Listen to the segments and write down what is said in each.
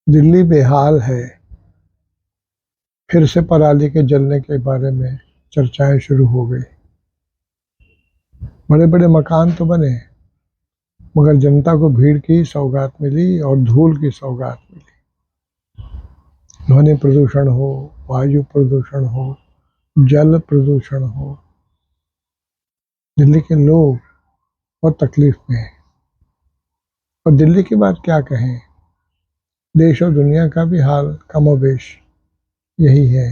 दिल्ली बेहाल है। फिर से पराली के जलने के बारे में चर्चाएं शुरू हो गई। बड़े बड़े मकान तो बने, मगर जनता को भीड़ की सौगात मिली और धूल की सौगात मिली। ध्वनि प्रदूषण हो, वायु प्रदूषण हो, जल प्रदूषण हो, दिल्ली के लोग बहुत तकलीफ में हैं। और दिल्ली की बात क्या कहें, देश और दुनिया का भी हाल कमोबेश यही है।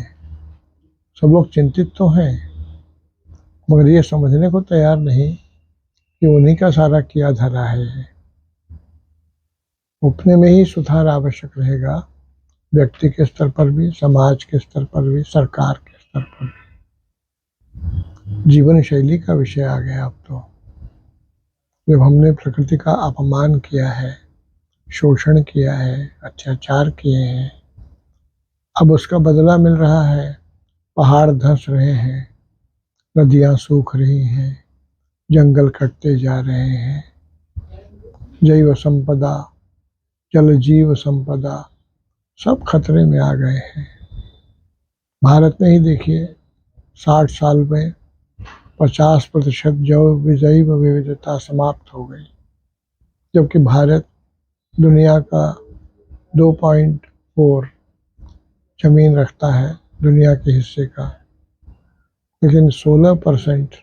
सब लोग चिंतित तो हैं, मगर ये समझने को तैयार नहीं कि उन्हीं का सारा किया धरा है। अपने में ही सुधार आवश्यक रहेगा, व्यक्ति के स्तर पर भी, समाज के स्तर पर भी, सरकार के स्तर पर भी। जीवन शैली का विषय आ गया। अब तो जब हमने प्रकृति का अपमान किया है, शोषण किया है, अत्याचार किए हैं, अब उसका बदला मिल रहा है। पहाड़ धंस रहे हैं, नदियां सूख रही हैं, जंगल कटते जा रहे हैं, जैव संपदा, जल जीव संपदा सब खतरे में आ गए हैं। भारत में ही देखिए, 60 साल में 50% जैव विविधता समाप्त हो गई, जबकि भारत दुनिया का 2.4 जमीन रखता है दुनिया के हिस्से का, लेकिन 16%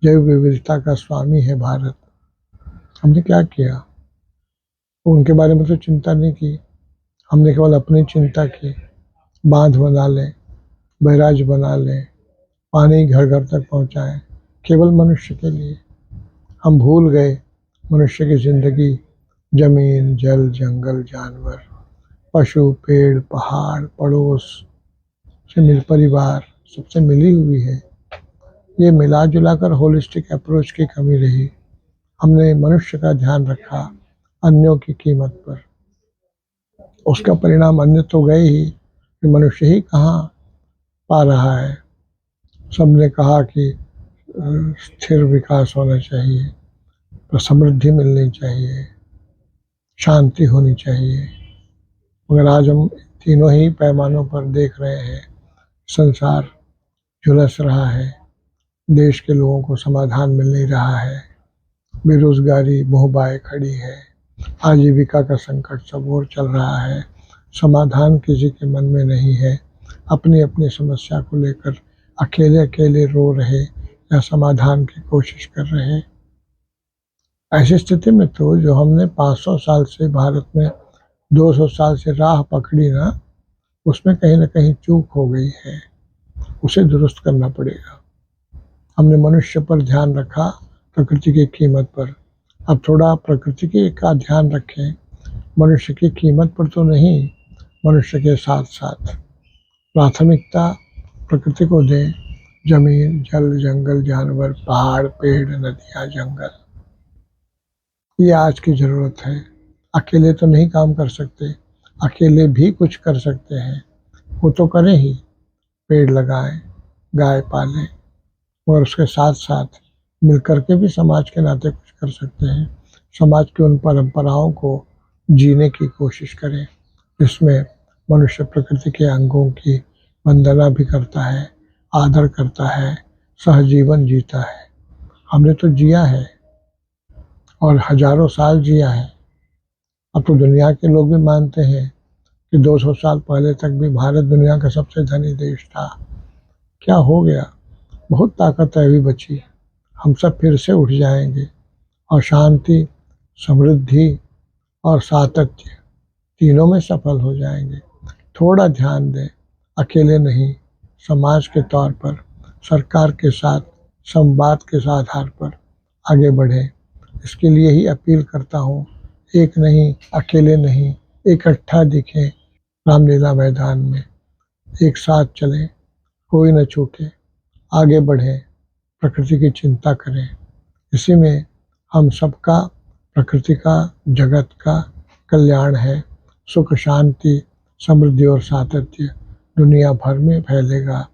जैव विविधता का स्वामी है भारत। हमने क्या किया? उनके बारे में तो चिंता नहीं की, हमने केवल अपनी चिंता की। बांध बना लें, बैराज बना लें, पानी घर घर तक पहुंचाएं, केवल मनुष्य के लिए। हम भूल गए मनुष्य की जिंदगी जमीन, जल, जंगल, जानवर, पशु, पेड़, पहाड़, पड़ोस से मिल, परिवार सबसे मिली हुई है। ये मिला जुलाकर होलिस्टिक अप्रोच की कमी रही। हमने मनुष्य का ध्यान रखा अन्यों की कीमत पर। उसका परिणाम अन्य तो गए ही, कि मनुष्य ही कहाँ पा रहा है। सबने कहा कि स्थिर विकास होना चाहिए, तो समृद्धि मिलनी चाहिए, शांति होनी चाहिए, मगर आज हम तीनों ही पैमानों पर देख रहे हैं संसार झुलस रहा है। देश के लोगों को समाधान मिल नहीं रहा है, बेरोजगारी मुंह बाए खड़ी है, आजीविका का संकट सब ओर चल रहा है, समाधान किसी के मन में नहीं है। अपनी अपनी समस्या को लेकर अकेले अकेले रो रहे या समाधान की कोशिश कर रहे। ऐसी स्थिति में तो जो हमने 500 साल से भारत में 200 साल से राह पकड़ी ना, उसमें कहीं ना कहीं चूक हो गई है, उसे दुरुस्त करना पड़ेगा। हमने मनुष्य पर ध्यान रखा, प्रकृति की कीमत पर। अब थोड़ा प्रकृति की का ध्यान रखें, मनुष्य की कीमत पर तो नहीं, मनुष्य के साथ साथ प्राथमिकता प्रकृति को दें। जमीन, जल, जंगल, जानवर, पहाड़, पेड़, नदियां, जंगल, ये आज की जरूरत है। अकेले तो नहीं काम कर सकते, अकेले भी कुछ कर सकते हैं, वो तो करें ही। पेड़ लगाएं, गाय पालें, और उसके साथ साथ मिलकर के भी समाज के नाते कुछ कर सकते हैं। समाज की उन परंपराओं को जीने की कोशिश करें जिसमें मनुष्य प्रकृति के अंगों की वंदना भी करता है, आदर करता है, सहजीवन जीता है। हमने तो जिया है और हजारों साल जिया है। अब तो दुनिया के लोग भी मानते हैं कि 200 साल पहले तक भी भारत दुनिया का सबसे धनी देश था। क्या हो गया? बहुत ताकत है अभी बची। हम सब फिर से उठ जाएंगे और शांति, समृद्धि और सातत्य तीनों में सफल हो जाएंगे। थोड़ा ध्यान दें, अकेले नहीं, समाज के तौर पर, सरकार के साथ संवाद के आधार पर आगे बढ़ें। इसके लिए ही अपील करता हूँ, एक नहीं, अकेले नहीं, इकट्ठा दिखें रामलीला मैदान में, एक साथ चलें, कोई न छूटे, आगे बढ़ें, प्रकृति की चिंता करें। इसी में हम सबका, प्रकृति का, जगत का कल्याण है। सुख, शांति, समृद्धि और सातत्य दुनिया भर में फैलेगा।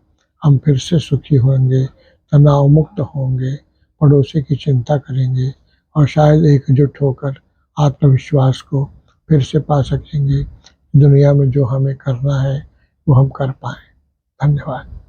हम फिर से सुखी होंगे, तनाव मुक्त होंगे, पड़ोसी की चिंता करेंगे और शायद एकजुट होकर आत्मविश्वास को फिर से पा सकेंगे। दुनिया में जो हमें करना है वो हम कर पाएं। धन्यवाद।